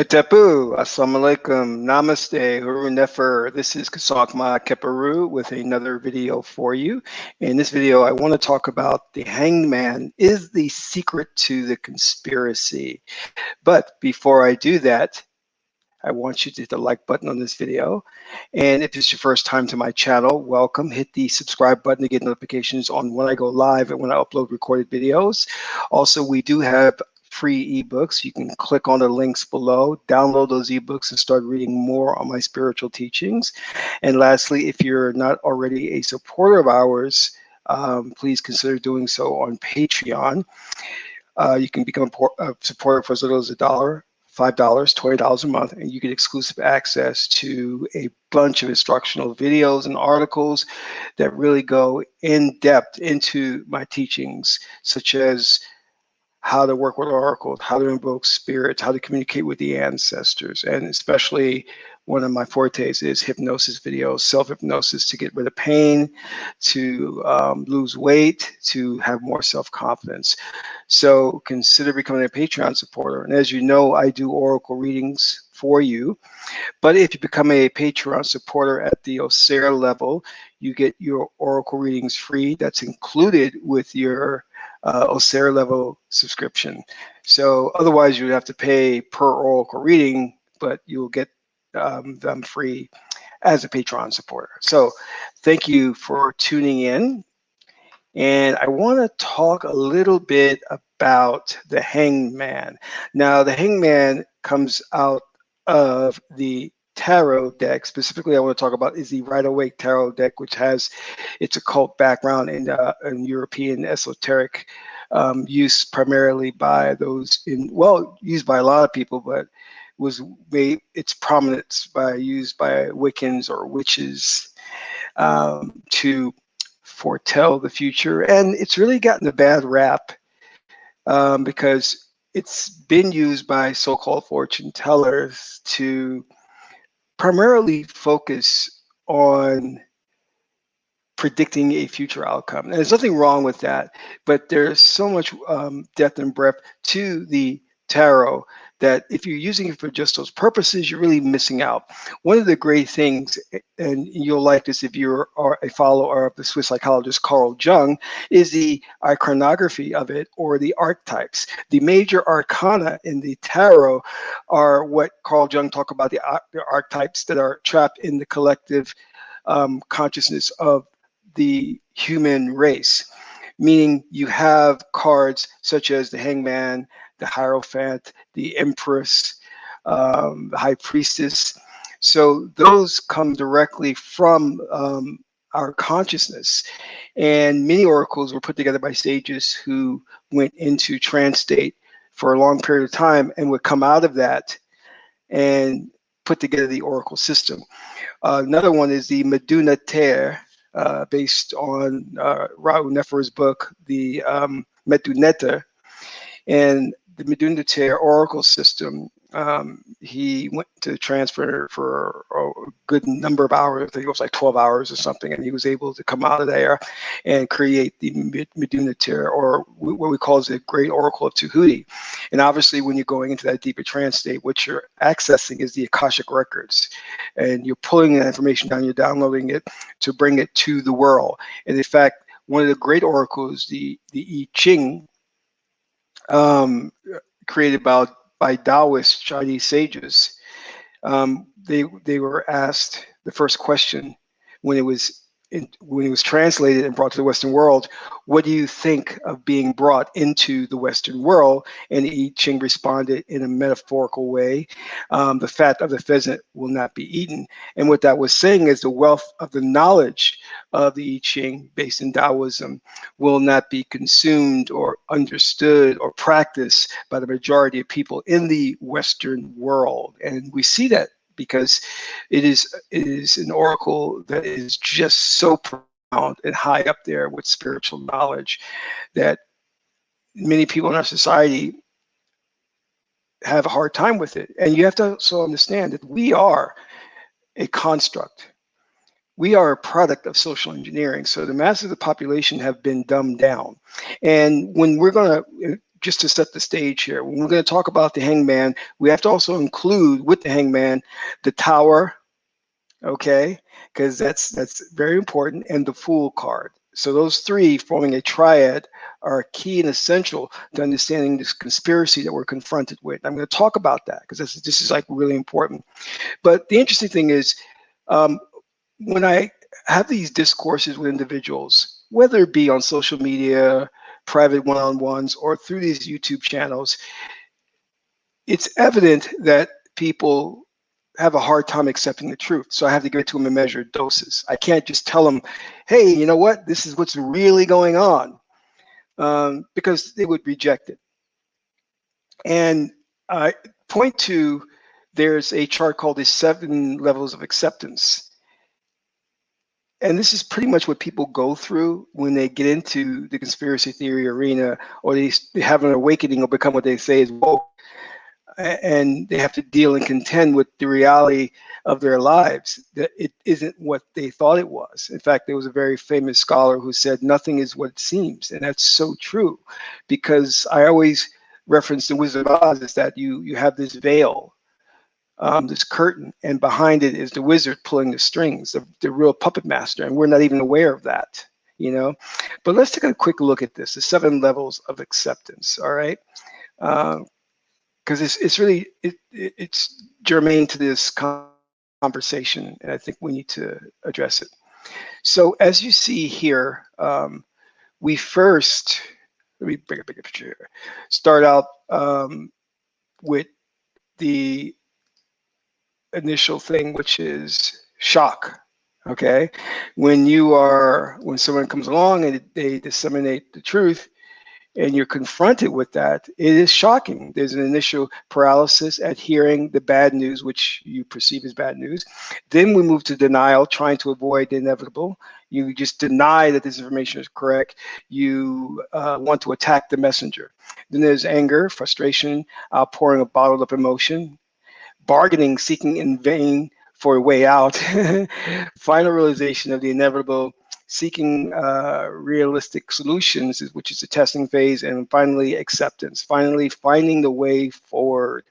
Tapu, Assalamu alaikum, Namaste, Huru Nefer. This is Kasakma Keparu with another video for you. In this video, I want to talk about the hangman is the secret to the conspiracy. But before I do that, I want you to hit the like button on this video. And if it's your first time to my channel, welcome. Hit the subscribe button to get notifications on when I go live and when I upload recorded videos. Also, we do have free ebooks. You can click on the links below, download those ebooks and start reading more on my spiritual teachings. And lastly, if you're not already a supporter of ours, please consider doing so on Patreon. You can become a supporter for as little as $1, $5, $20 a month, and you get exclusive access to a bunch of instructional videos and articles that really go in depth into my teachings, such as how to work with oracles, how to invoke spirits, how to communicate with the ancestors, and especially one of my fortes is hypnosis videos, self-hypnosis to get rid of pain, to lose weight, to have more self-confidence. So consider becoming a Patreon supporter. And as you know, I do oracle readings for you. But if you become a Patreon supporter at the Osera level, you get your oracle readings free. That's included with your Osera level subscription. So otherwise, you would have to pay per oracle reading, but you'll get them free as a Patreon supporter. So thank you for tuning in. And I want to talk a little bit about the hangman. Now, the hangman comes out of the tarot deck. Specifically, I want to talk about is the Rider-Waite tarot deck, which has its occult background in European esoteric use primarily by those used by a lot of people, but was made its prominence used by Wiccans or witches to foretell the future. And it's really gotten a bad rap because it's been used by so-called fortune tellers to primarily focus on predicting a future outcome. And there's nothing wrong with that, but there's so much depth and breadth to the tarot that if you're using it for just those purposes, you're really missing out. One of the great things, and you'll like this if you are a follower of the Swiss psychologist Carl Jung, is the iconography of it, or the archetypes. The major arcana in the tarot are what Carl Jung talked about, the archetypes that are trapped in the collective consciousness of the human race, meaning you have cards such as the Hangman, the Hierophant, the Empress, the High Priestess. So those come directly from our consciousness. And many oracles were put together by sages who went into trance state for a long period of time and would come out of that and put together the oracle system. Another one is the Meduna Ter, based on Raoul Nefer's book, the Meduneta, and the Meduna Ter oracle system. He went to transfer for a good number of hours. I think it was like 12 hours or something, and he was able to come out of there and create the Meduna Ter, or what we call the Great Oracle of Tahuti. And obviously, when you're going into that deeper trance state, what you're accessing is the Akashic records, and you're pulling that information down, you're downloading it to bring it to the world. And in fact, one of the great oracles, the I-ching, created by Taoist Chinese sages, they were asked the first question when it was translated and brought to the Western world, what do you think of being brought into the Western world? And I-ching responded in a metaphorical way, the fat of the pheasant will not be eaten. And what that was saying is the wealth of the knowledge of the I-ching based in Taoism will not be consumed or understood or practiced by the majority of people in the Western world. And we see that because it is an oracle that is just so profound and high up there with spiritual knowledge that many people in our society have a hard time with it. And you have to also understand that we are a construct. We are a product of social engineering. So the masses of the population have been dumbed down. And when we're going to just to set the stage here, when we're going to talk about the hangman, we have to also include with the hangman the tower, okay, because that's very important, and the fool card. So those three forming a triad are key and essential to understanding this conspiracy that we're confronted with. I'm going to talk about that because this is like really important. But the interesting thing is, um, when I have these discourses with individuals, whether it be on social media, private one-on-ones, or through these YouTube channels, it's evident that people have a hard time accepting the truth. So I have to give it to them in measured doses. I can't just tell them, hey, you know what? This is what's really going on, because they would reject it. And I point to, there's a chart called the 7 levels of acceptance. And this is pretty much what people go through when they get into the conspiracy theory arena, or they have an awakening or become what they say is woke, and they have to deal and contend with the reality of their lives, that it isn't what they thought it was. In fact, there was a very famous scholar who said, nothing is what it seems. And that's so true, because I always reference the Wizard of Oz, is that you have this veil, this curtain, and behind it is the wizard pulling the strings, the real puppet master, and we're not even aware of that, you know. But let's take a quick look at this, the 7 levels of acceptance, all right? Because it's really, it's germane to this conversation, and I think we need to address it. So as you see here, we first, let me bring a bigger picture here, start out with the initial thing, which is shock. Okay, when someone comes along and they disseminate the truth, and you're confronted with that, it is shocking. There's an initial paralysis at hearing the bad news, which you perceive as bad news. Then we move to denial, trying to avoid the inevitable. You just deny that this information is correct. You want to attack the messenger. Then there's anger, frustration, outpouring of bottled up emotion, bargaining, seeking in vain for a way out, final realization of the inevitable, seeking realistic solutions, which is the testing phase, and finally acceptance, finally finding the way forward.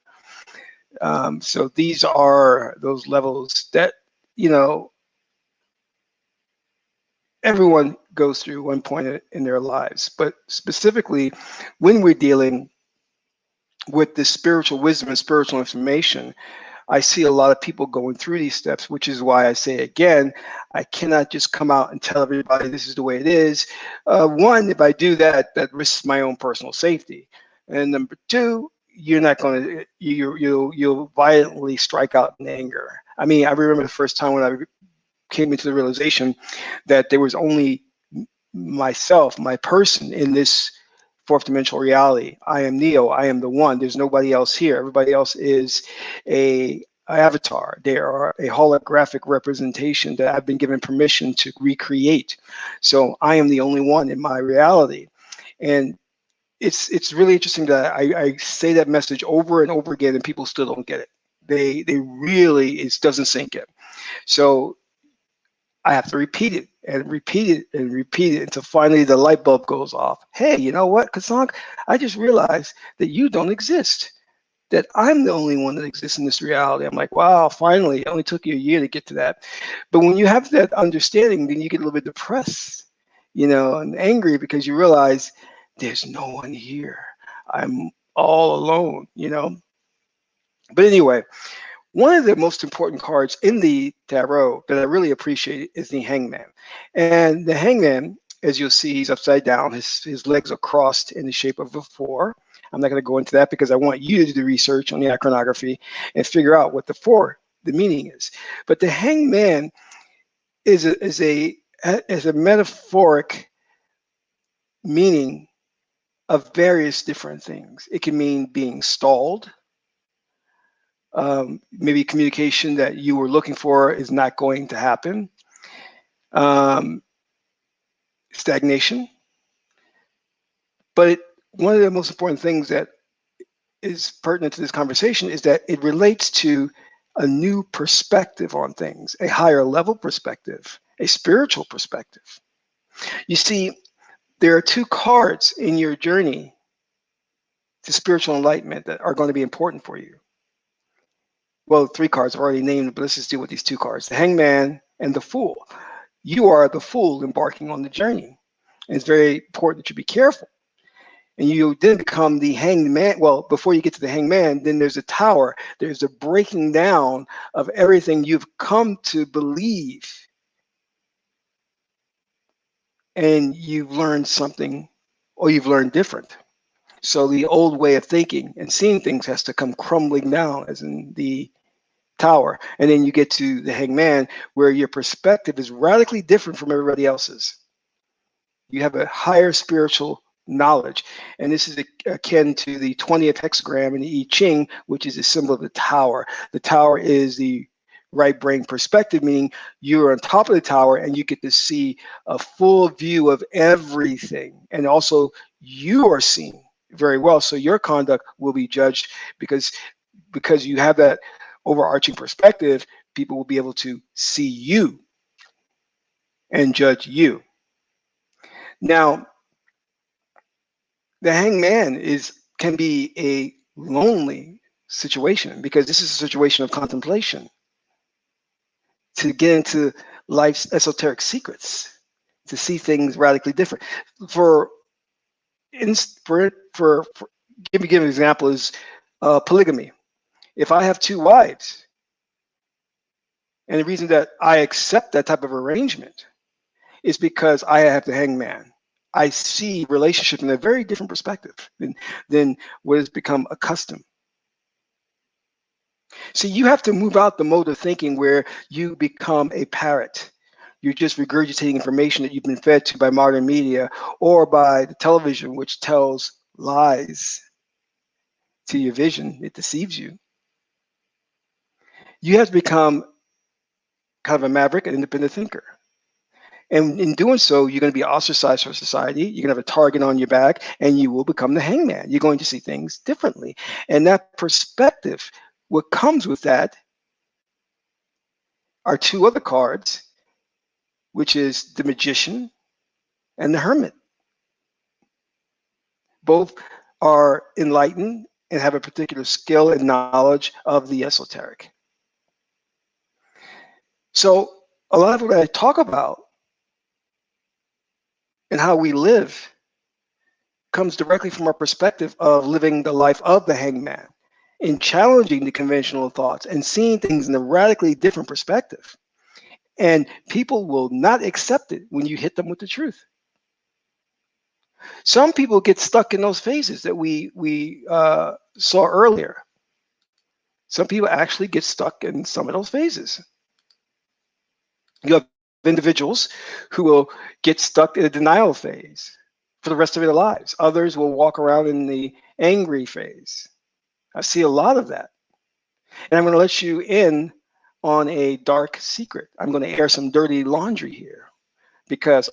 So these are those levels that, you know, everyone goes through one point in their lives. But specifically, when we're dealing with this spiritual wisdom and spiritual information, I see a lot of people going through these steps, which is why I say again, I cannot just come out and tell everybody this is the way it is. One, if I do that, that risks my own personal safety. And number two, you're not going to, you'll violently strike out in anger. I mean, I remember the first time when I came into the realization that there was only myself, my person in this fourth dimensional reality. I am Neo. I am the one. There's nobody else here. Everybody else is a avatar. They are a holographic representation that I've been given permission to recreate. So I am the only one in my reality. And it's really interesting that I say that message over and over again, and people still don't get it. They really, it doesn't sink in. So I have to repeat it and repeat it and repeat it until finally the light bulb goes off. Hey, you know what, Kasank? I just realized that you don't exist, that I'm the only one that exists in this reality. I'm like, wow, finally, it only took you a year to get to that. But when you have that understanding, then you get a little bit depressed, you know, and angry, because you realize there's no one here. I'm all alone, you know. But anyway, one of the most important cards in the tarot that I really appreciate is the Hangman. And the Hangman, as you'll see, he's upside down. His legs are crossed in the shape of a 4. I'm not going to go into that because I want you to do the research on the iconography and figure out what the 4, the meaning is. But the Hangman is a metaphoric meaning of various different things. It can mean being stalled. Maybe communication that you were looking for is not going to happen. Stagnation. But one of the most important things that is pertinent to this conversation is that it relates to a new perspective on things, a higher level perspective, a spiritual perspective. You see, there are 2 cards in your journey to spiritual enlightenment that are going to be important for you. Well, three cards I've already named, but let's just deal with these two cards, the Hangman and the Fool. You are the fool embarking on the journey. And it's very important that you be careful. And you then become the hanged man. Well, before you get to the hanged man, then there's a tower. There's a breaking down of everything you've come to believe. And you've learned something, or you've learned different. So the old way of thinking and seeing things has to come crumbling down, as in the tower. And then you get to the hanged man, where your perspective is radically different from everybody else's. You have a higher spiritual knowledge. And this is akin to the 20th hexagram in the I-ching, which is a symbol of the tower. The tower is the right brain perspective, meaning you're on top of the tower and you get to see a full view of everything. And also you are seen very well. So your conduct will be judged because you have that overarching perspective. People will be able to see you and judge you. Now, the hangman can be a lonely situation, because this is a situation of contemplation, to get into life's esoteric secrets, to see things radically different. For give an example is polygamy. If I have two wives, and the reason that I accept that type of arrangement is because I have the hangman. I see relationship in a very different perspective than what has become accustomed. See, you have to move out the mode of thinking where you become a parrot. You're just regurgitating information that you've been fed to by modern media or by the television, which tells lies to your vision. It deceives you. You have to become kind of a maverick, an independent thinker. And in doing so, you're going to be ostracized from society. You're going to have a target on your back, and you will become the hangman. You're going to see things differently. And that perspective, what comes with that are two other cards, which is the magician and the hermit. Both are enlightened and have a particular skill and knowledge of the esoteric. So a lot of what I talk about and how we live comes directly from our perspective of living the life of the hangman, in challenging the conventional thoughts and seeing things in a radically different perspective. And people will not accept it when you hit them with the truth. Some people get stuck in those phases that we saw earlier. Some people actually get stuck in some of those phases. You have individuals who will get stuck in a denial phase for the rest of their lives. Others will walk around in the angry phase. I see a lot of that. And I'm going to let you in on a dark secret. I'm going to air some dirty laundry here, because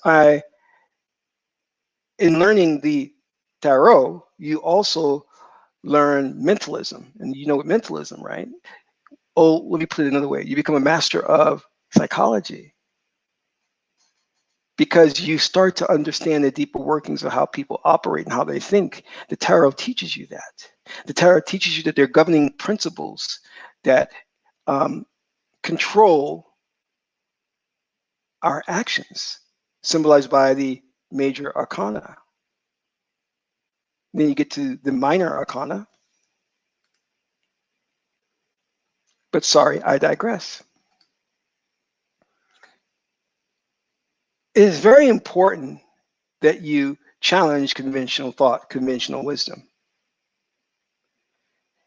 in learning the tarot, you also learn mentalism. And you know what mentalism, right? Oh, let me put it another way. You become a master of psychology, because you start to understand the deeper workings of how people operate and how they think. The tarot teaches you that. The tarot teaches you that there are governing principles that control our actions, symbolized by the major arcana. Then you get to the minor arcana. But sorry, I digress. It is very important that you challenge conventional thought, conventional wisdom.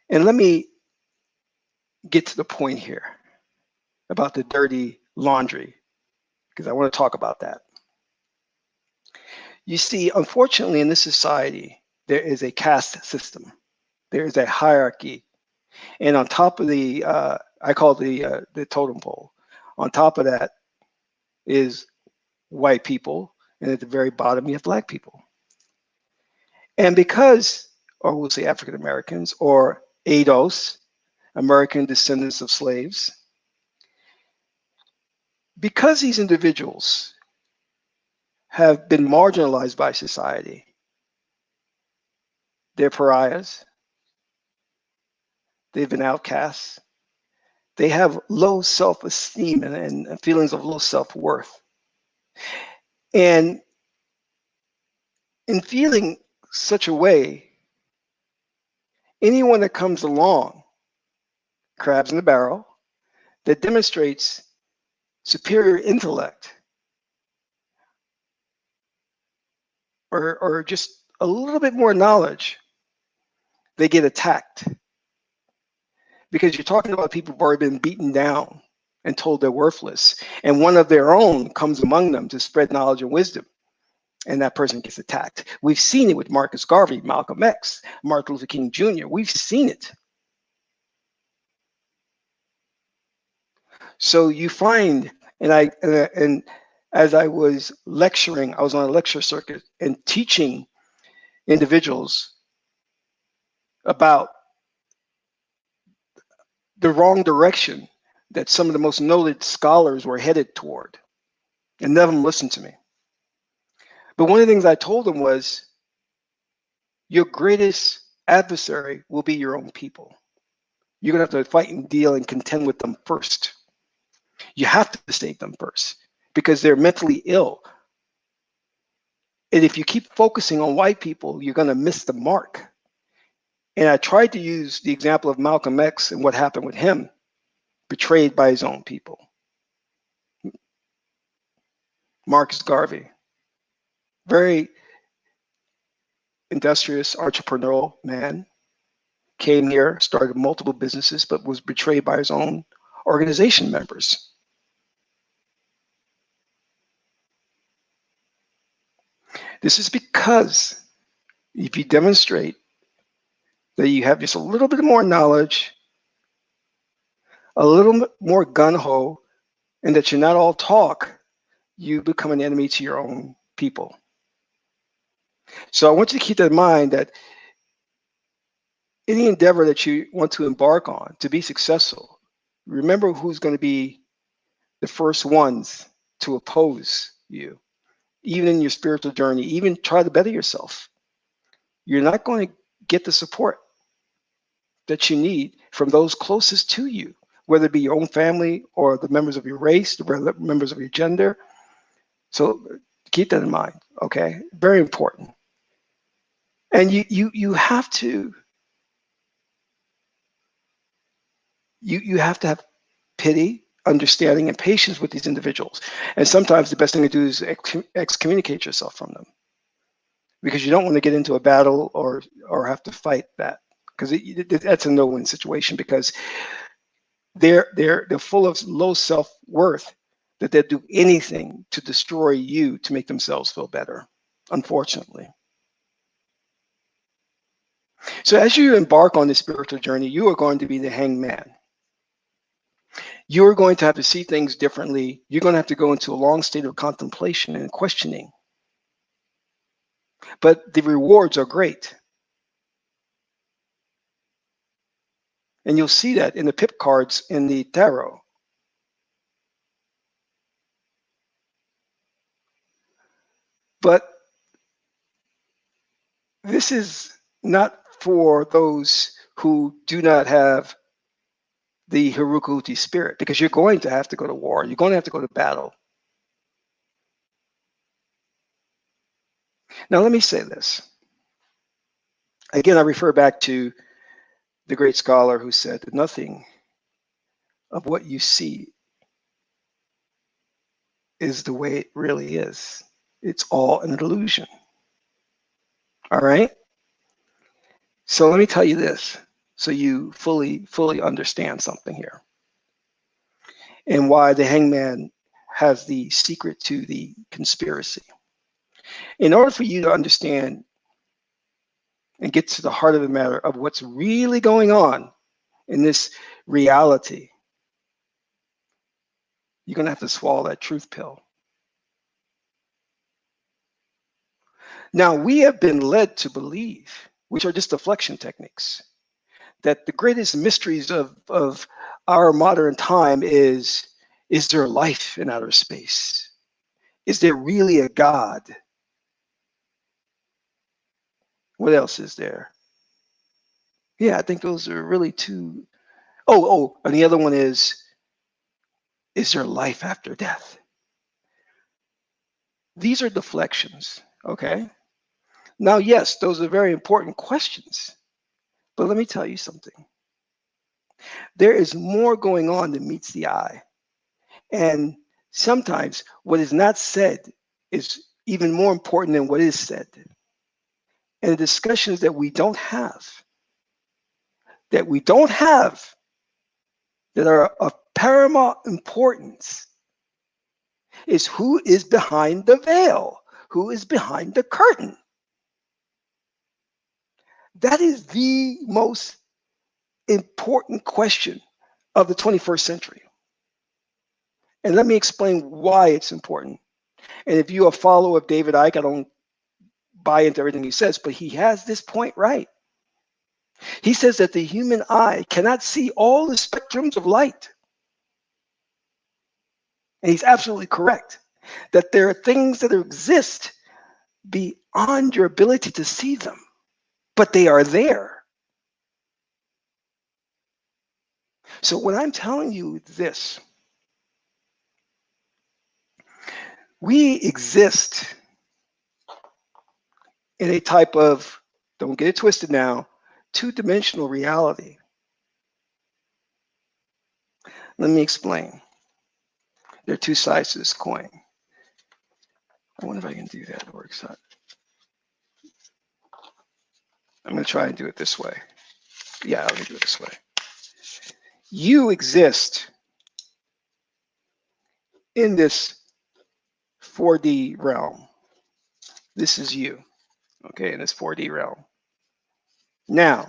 And let me get to the point here about the dirty laundry, because I want to talk about that. You see, unfortunately, in this society, there is a caste system. There is a hierarchy. And on top of the, I call it the totem pole. On top of that is white people. And at the very bottom, you have black people. And because, or we'll say African Americans, or ADOS, American descendants of slaves, because these individuals have been marginalized by society, They're pariahs. They've been outcasts. They have low self-esteem and feelings of low self-worth. And in feeling such a way, anyone that comes along, crabs in the barrel, that demonstrates superior intellect or just a little bit more knowledge, they get attacked. Because you're talking about people who've already been beaten down and told they're worthless. And one of their own comes among them to spread knowledge and wisdom. And that person gets attacked. We've seen it with Marcus Garvey, Malcolm X, Martin Luther King Jr. We've seen it. So you find, and as I was lecturing, I was on a lecture circuit and teaching individuals about the wrong direction that some of the most noted scholars were headed toward, and none of them listened to me. But one of the things I told them was, your greatest adversary will be your own people. You're going to have to fight and deal and contend with them first. You have to save them first because they're mentally ill. And if you keep focusing on white people, you're going to miss the mark. And I tried to use the example of Malcolm X and what happened with him, betrayed by his own people. Marcus Garvey, very industrious, entrepreneurial man, came here, started multiple businesses, but was betrayed by his own organization members. This is because if you demonstrate that you have just a little bit more knowledge, a little bit more gung-ho, and that you're not all talk, you become an enemy to your own people. So I want you to keep that in mind, that any endeavor that you want to embark on to be successful, remember who's going to be the first ones to oppose you, even in your spiritual journey. Even try to better yourself. You're not going to get the support that you need from those closest to you, whether it be your own family or the members of your race, the members of your gender. So keep that in mind, okay? Very important. And you have to have pity, understanding, and patience with these individuals. And sometimes the best thing to do is excommunicate yourself from them, because you don't want to get into a battle or have to fight that, because that's a no-win situation, because they're full of low self-worth, that they'll do anything to destroy you to make themselves feel better, unfortunately. So as you embark on this spiritual journey, you are going to be the hangman. You're going to have to see things differently. You're going to have to go into a long state of contemplation and questioning. But the rewards are great. And you'll see that in the pip cards in the tarot. But this is not for those who do not have the Harukuti spirit, because you're going to have to go to war. You're going to have to go to battle. Now, let me say this. Again, I refer back to the great scholar who said that nothing of what you see is the way it really is. It's all an illusion. All right? So let me tell you this, so you fully understand something here, and why the hangman has the secret to the conspiracy. In order for you to understand and get to the heart of the matter of what's really going on in this reality, you're going to have to swallow that truth pill. Now, we have been led to believe, which are just deflection techniques, that the greatest mysteries of our modern time is there life in outer space? Is there really a God? What else is there? Yeah, I think those are really two. Oh, and the other one is there life after death? These are deflections, okay? Now, yes, those are very important questions, but let me tell you something. There is more going on than meets the eye. And sometimes what is not said is even more important than what is said. And the discussions that we don't have, that are of paramount importance, is who is behind the veil, who is behind the curtain. That is the most important question of the 21st century. And let me explain why it's important. And if you're a follower of David Icke, I don't buy into everything he says, but he has this point right. He says that the human eye cannot see all the spectrums of light. And he's absolutely correct that there are things that exist beyond your ability to see them, but they are there. So when I'm telling you this, we exist in a type of, don't get it twisted now, two-dimensional reality. Let me explain. There are two sides to this coin. I wonder if I can do that. It works out. I'm going to try and do it this way. Yeah, let me do it this way. You exist in this 4D realm. This is you, okay, in this 4D realm. Now,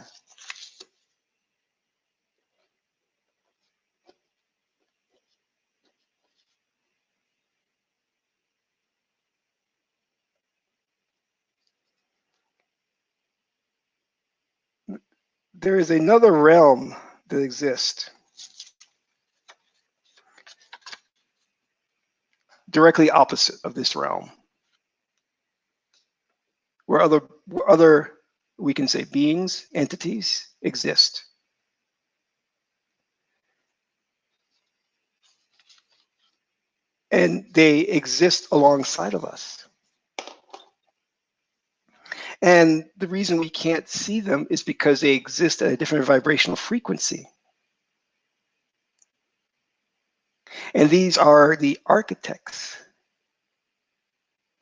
there is another realm that exists directly opposite of this realm, where other we can say beings, entities exist. And they exist alongside of us. And the reason we can't see them is because they exist at a different vibrational frequency. And these are the architects,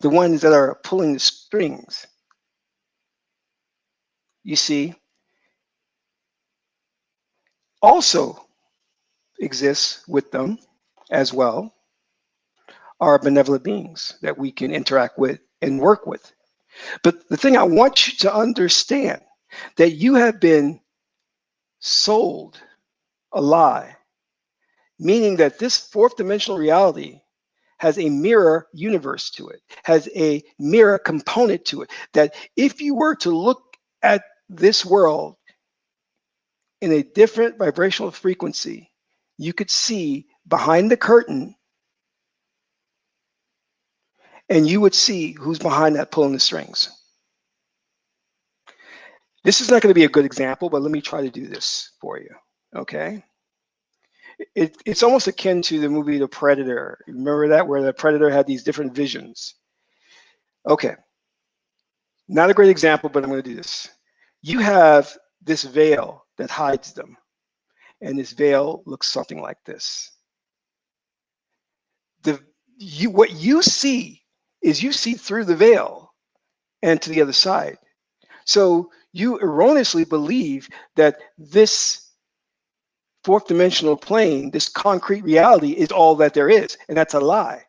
the ones that are pulling the strings. You see, also exists with them as well are benevolent beings that we can interact with and work with. But the thing I want you to understand, that you have been sold a lie, meaning that this fourth dimensional reality has a mirror universe to it, has a mirror component to it, that if you were to look at this world in a different vibrational frequency, you could see behind the curtain and you would see who's behind that pulling the strings. This is not going to be a good example, but let me try to do this for you, okay? It's almost akin to the movie The Predator. Remember that, where the Predator had these different visions? Okay, not a great example, but I'm going to do this. You have this veil that hides them, and this veil looks something like this. What you see is you see through the veil and to the other side. So you erroneously believe that this fourth dimensional plane, this concrete reality, is all that there is, and that's a lie.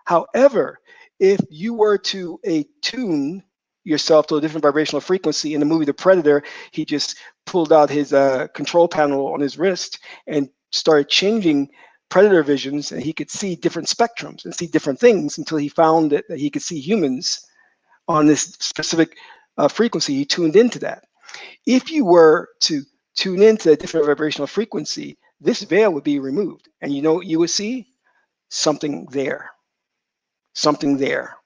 However, if you were to attune yourself to a different vibrational frequency, in the movie The Predator, he just pulled out his control panel on his wrist and started changing predator visions, and he could see different spectrums and see different things until he found that he could see humans on this specific frequency. He tuned into that. If you were to tune into a different vibrational frequency, this veil would be removed, and you know what you would see? Something there. Something there.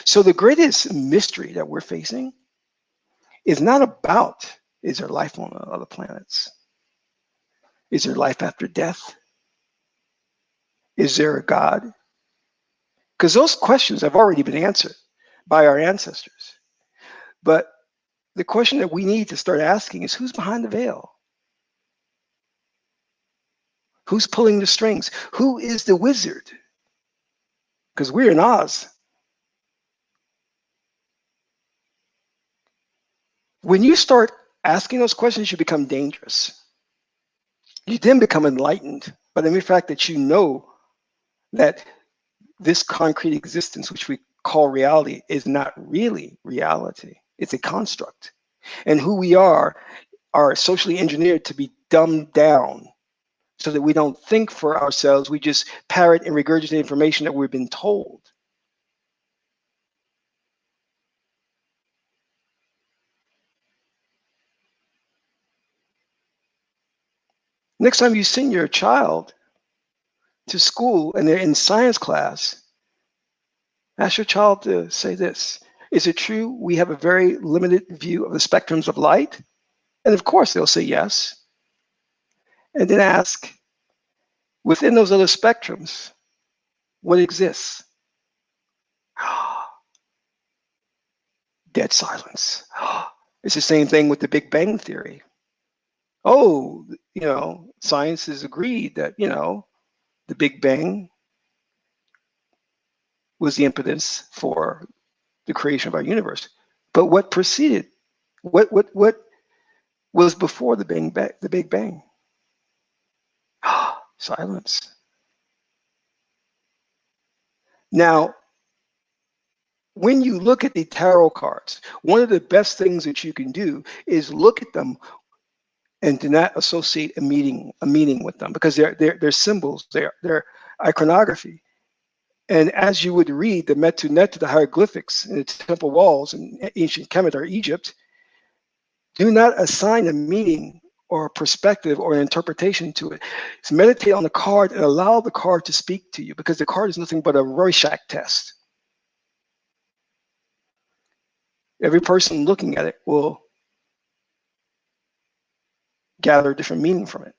So the greatest mystery that we're facing is not about, is there life on other planets? Is there life after death? Is there a God? Because those questions have already been answered by our ancestors. But the question that we need to start asking is, who's behind the veil? Who's pulling the strings? Who is the wizard? Because we're in Oz. When you start asking those questions, you become dangerous. You then become enlightened by the mere fact that you know that this concrete existence, which we call reality, is not really reality. It's a construct. And who we are socially engineered to be dumbed down so that we don't think for ourselves. We just parrot and regurgitate information that we've been told. Next time you send your child to school and they're in science class, ask your child to say this. Is it true we have a very limited view of the spectrums of light? And of course they'll say yes. And then ask, within those other spectrums, what exists? Dead silence. It's the same thing with the Big Bang Theory. Oh, science has agreed that, the Big Bang was the impetus for the creation of our universe. But what preceded? What was before the Big Bang? The Big Bang? Silence. Now, when you look at the tarot cards, one of the best things that you can do is look at them and do not associate a meaning with them, because they're symbols, they're iconography. And as you would read the Metu Neter, the hieroglyphics in the temple walls in ancient Kemet or Egypt, do not assign a meaning or a perspective or an interpretation to it. So meditate on the card and allow the card to speak to you, because the card is nothing but a Rorschach test. Every person looking at it will gather a different meaning from it.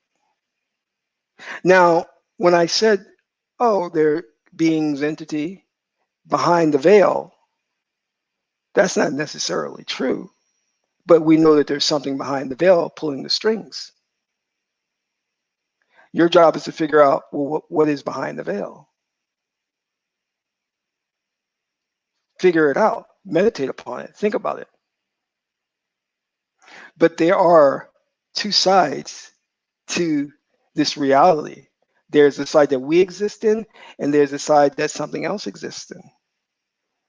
Now, when I said, oh, they're beings, entity behind the veil, that's not necessarily true. But we know that there's something behind the veil pulling the strings. Your job is to figure out, well, what is behind the veil? Figure it out, meditate upon it, think about it. But there are two sides to this reality. There's the side that we exist in, and there's the side that something else exists in,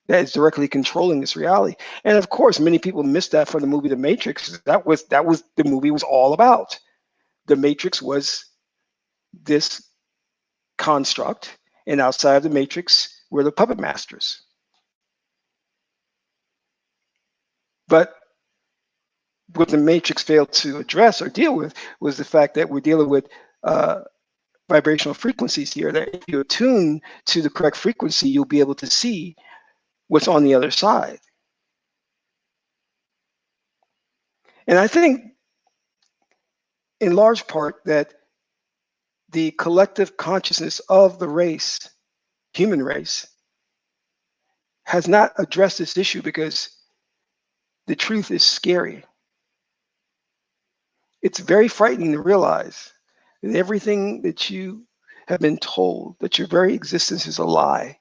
that is directly controlling this reality. And of course, many people missed that from the movie The Matrix. That was the movie was all about. The Matrix was this construct, and outside of the Matrix were the puppet masters. But what the Matrix failed to address or deal with was the fact that we're dealing with vibrational frequencies here, that if you attune to the correct frequency, you'll be able to see what's on the other side. And I think in large part that the collective consciousness of the race, human race, has not addressed this issue because the truth is scary. It's very frightening to realize that everything that you have been told, that your very existence is a lie.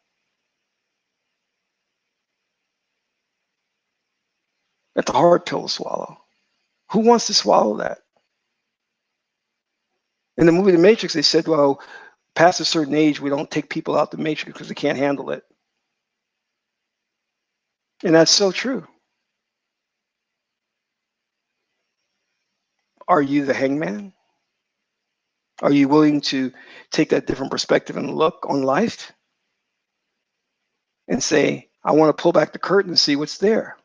That's a hard pill to swallow. Who wants to swallow that? In the movie The Matrix, they said, well, past a certain age, we don't take people out the Matrix because they can't handle it. And that's so true. Are you the hangman? Are you willing to take that different perspective and look on life and say, I want to pull back the curtain and see what's there?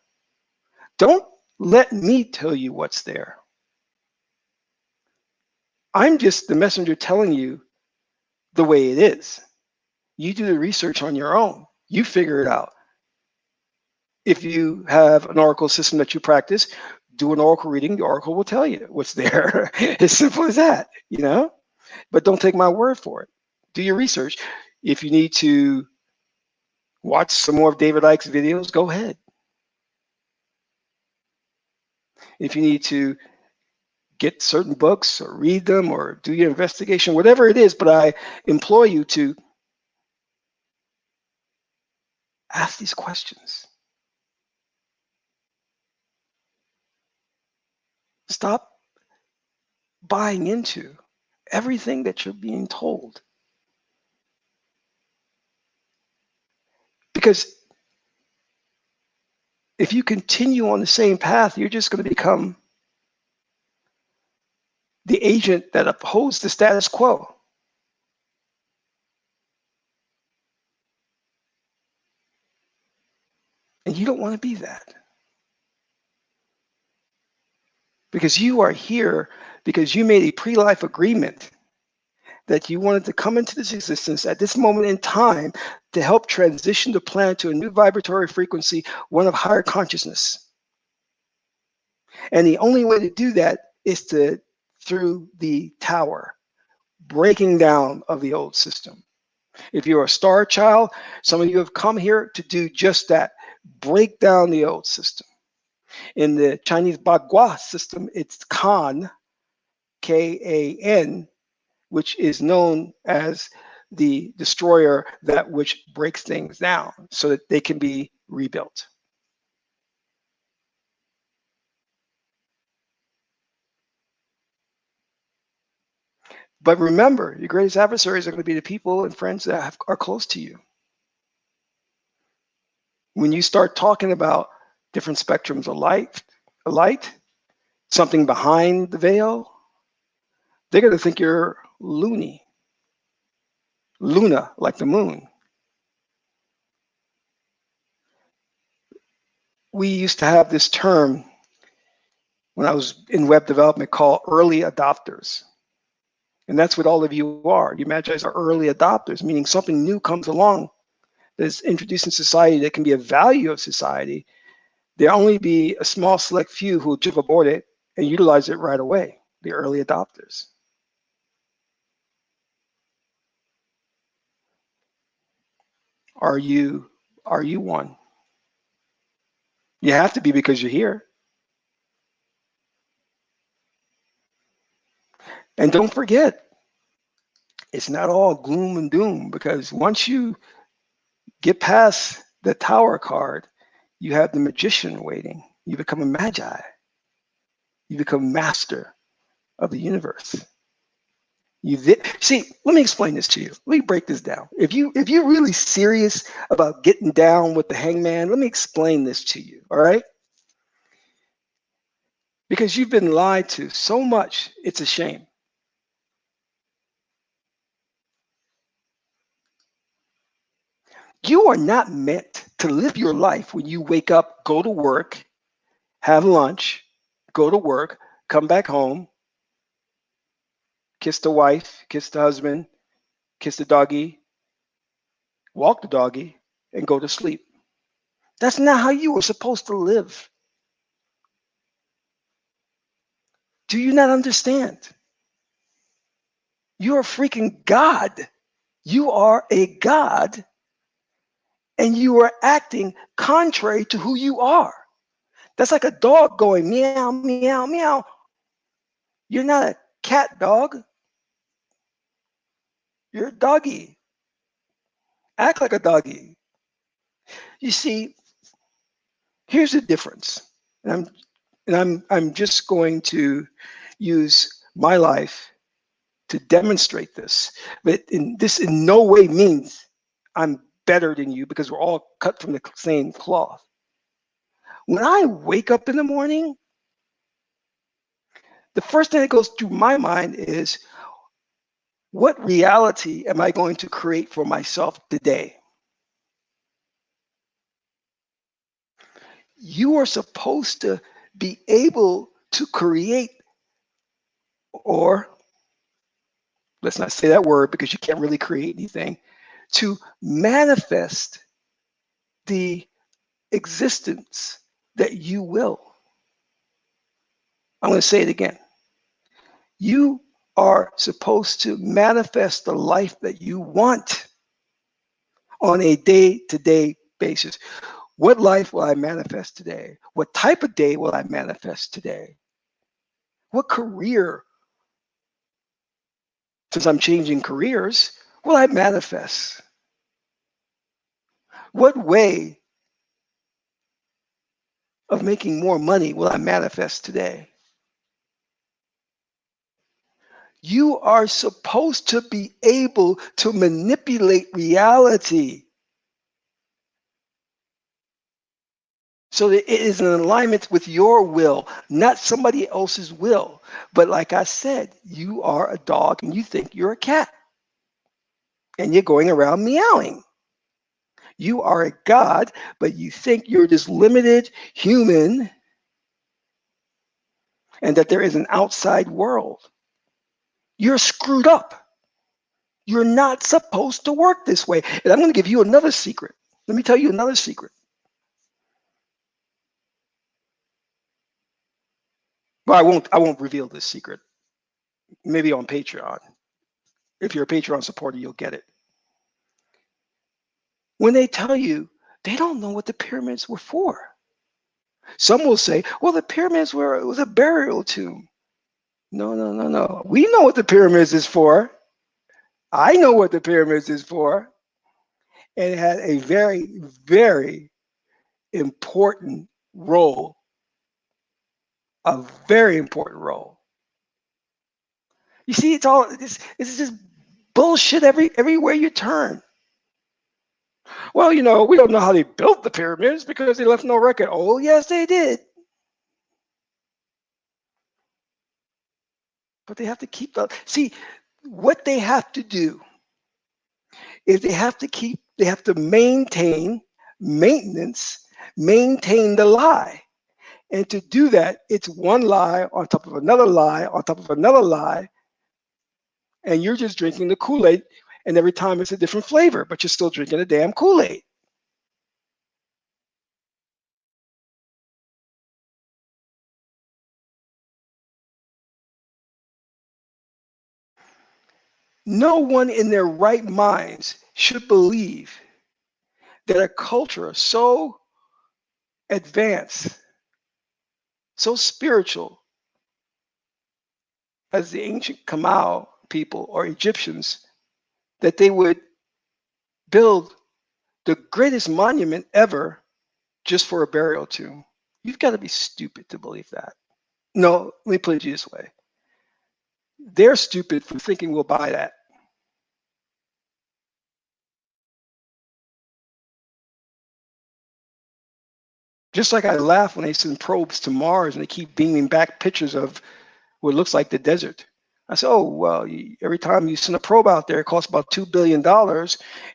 Don't let me tell you what's there. I'm just the messenger telling you the way it is. You do the research on your own. You figure it out. If you have an oracle system that you practice, do an oracle reading. The oracle will tell you what's there. As simple as that, you know? But don't take my word for it. Do your research. If you need to watch some more of David Icke's videos, go ahead. If you need to get certain books or read them or do your investigation, whatever it is, but I implore you to ask these questions. Stop buying into everything that you're being told. Because if you continue on the same path, you're just going to become the agent that upholds the status quo. And you don't want to be that. Because you are here because you made a pre-life agreement that you wanted to come into this existence at this moment in time to help transition the planet to a new vibratory frequency, one of higher consciousness. And the only way to do that is through the tower, breaking down of the old system. If you're a star child, some of you have come here to do just that, break down the old system. In the Chinese Bagua system, it's Kan, Kan, which is known as the destroyer, that which breaks things down so that they can be rebuilt. But remember, your greatest adversaries are going to be the people and friends that are close to you. When you start talking about different spectrums of light, something behind the veil, they're going to think you're loony. Luna, like the moon. We used to have this term when I was in web development called early adopters. And that's what all of you are. You Magi's are early adopters, meaning something new comes along that's introduced in society that can be a value of society. There'll only be a small select few who will jump aboard it and utilize it right away, the early adopters. Are you one? You have to be because you're here. And don't forget, it's not all gloom and doom, because once you get past the tower card, you have the magician waiting. You become a magi. You become master of the universe. See, let me explain this to you. Let me break this down. If you're really serious about getting down with the hangman, let me explain this to you, all right? Because you've been lied to so much, it's a shame. You are not meant to live your life when you wake up, go to work, have lunch, go to work, come back home, kiss the wife, kiss the husband, kiss the doggy, walk the doggy, and go to sleep. That's not how you were supposed to live. Do you not understand? You're a freaking God. You are a God, and you are acting contrary to who you are. That's like a dog going meow, meow, meow. You're not a cat dog. You're a doggy. Act like a doggy. You see, here's the difference. I'm just going to use my life to demonstrate this. But this in no way means I'm better than you, because we're all cut from the same cloth. When I wake up in the morning, the first thing that goes through my mind is, what reality am I going to create for myself today? You are supposed to be able to create, or let's not say that word because you can't really create anything, to manifest the existence that you will. I'm going to say it again. You are supposed to manifest the life that you want on a day-to-day basis. What life will I manifest today? What type of day will I manifest today? What career, since I'm changing careers, will I manifest? What way of making more money will I manifest today? You are supposed to be able to manipulate reality so that it is in alignment with your will, not somebody else's will. But like I said, you are a dog and you think you're a cat and you're going around meowing. You are a God, but you think you're this limited human and that there is an outside world. You're screwed up. You're not supposed to work this way. And I'm going to give you another secret. Let me tell you another secret. Well, I won't reveal this secret. Maybe on Patreon. If you're a Patreon supporter, you'll get it. When they tell you, they don't know what the pyramids were for. Some will say, well, the pyramids were, it was a burial tomb. No, no, no, no. We know what the pyramids is for. I know what the pyramids is for. And it had a very, very important role, a very important role. You see, it's all this. It's just bullshit everywhere you turn. Well, we don't know how they built the pyramids because they left no record. Oh, yes, they did. But they have to keep the. See, what they have to do is they have to maintain the lie. And to do that, it's one lie on top of another lie on top of another lie. And you're just drinking the Kool-Aid. And every time it's a different flavor, but you're still drinking the damn Kool-Aid. No one in their right minds should believe that a culture so advanced, so spiritual as the ancient Kamau people or Egyptians, that they would build the greatest monument ever just for a burial tomb. You've got to be stupid to believe that. No, let me put it this way. They're stupid for thinking we'll buy that. Just like I laugh when they send probes to Mars and they keep beaming back pictures of what looks like the desert. I said, oh, well, every time you send a probe out there, it costs about $2 billion.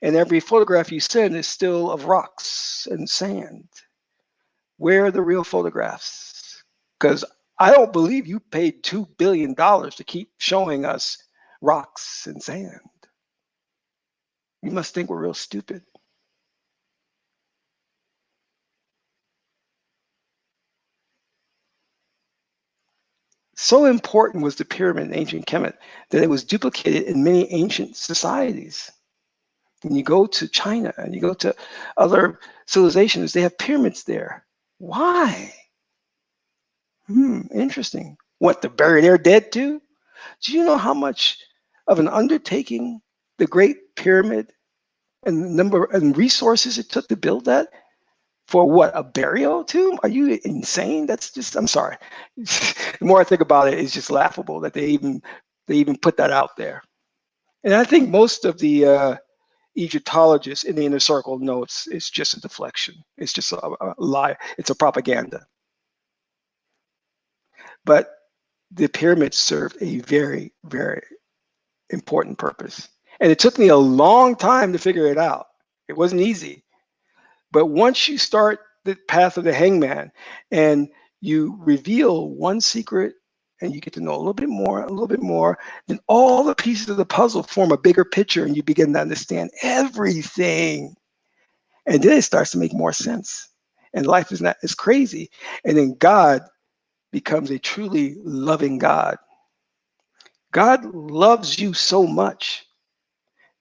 And every photograph you send is still of rocks and sand. Where are the real photographs? Because I don't believe you paid $2 billion to keep showing us rocks and sand. You must think we're real stupid. So important was the pyramid in ancient Kemet that it was duplicated in many ancient societies. When you go to China and you go to other civilizations, they have pyramids there. Why? Interesting. What, to bury their dead too? Do you know how much of an undertaking the Great Pyramid and the number and resources it took to build that? For what, a burial tomb? Are you insane? That's just, I'm sorry. The more I think about it, it's just laughable that they even put that out there. And I think most of the Egyptologists in the inner circle know it's just a deflection. It's just a lie. It's a propaganda. But the pyramids served a very, very important purpose. And it took me a long time to figure it out. It wasn't easy. But once you start the path of the hangman and you reveal one secret and you get to know a little bit more, then all the pieces of the puzzle form a bigger picture and you begin to understand everything. And then it starts to make more sense. And life is not as crazy. And then God becomes a truly loving God. God loves you so much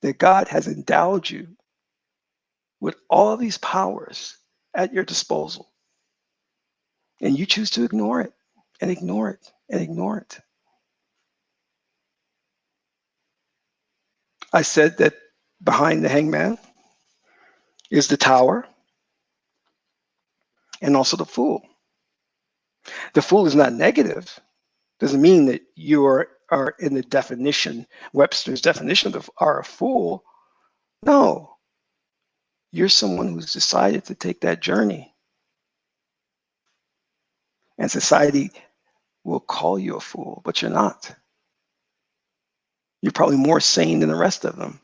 that God has endowed you with all these powers at your disposal, and you choose to ignore it and ignore it and ignore it. I said that behind the hangman is the tower and also the fool. The fool is not negative. Doesn't mean that you are in the definition, Webster's definition of are a fool. No, you're someone who's decided to take that journey. And society will call you a fool, but you're not. You're probably more sane than the rest of them.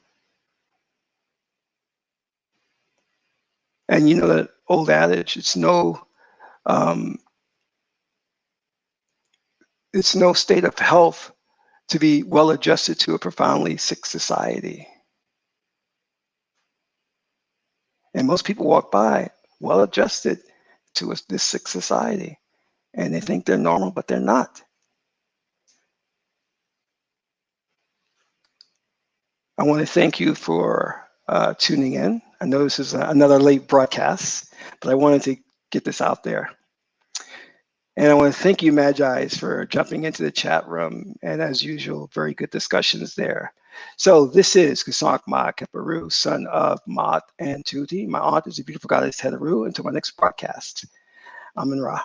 And you know that old adage, um, it's no state of health to be well adjusted to a profoundly sick society. And most people walk by well adjusted to this sick society, and they think they're normal, but they're not. I want to thank you for tuning in. I know this is another late broadcast, but I wanted to get this out there. And I want to thank you, Magi's, for jumping into the chat room. And as usual, very good discussions there. So this is Kusank Ma Keparu, son of Maat and Tuti. My aunt is a beautiful goddess Heteru. Until my next broadcast, Amun Ra.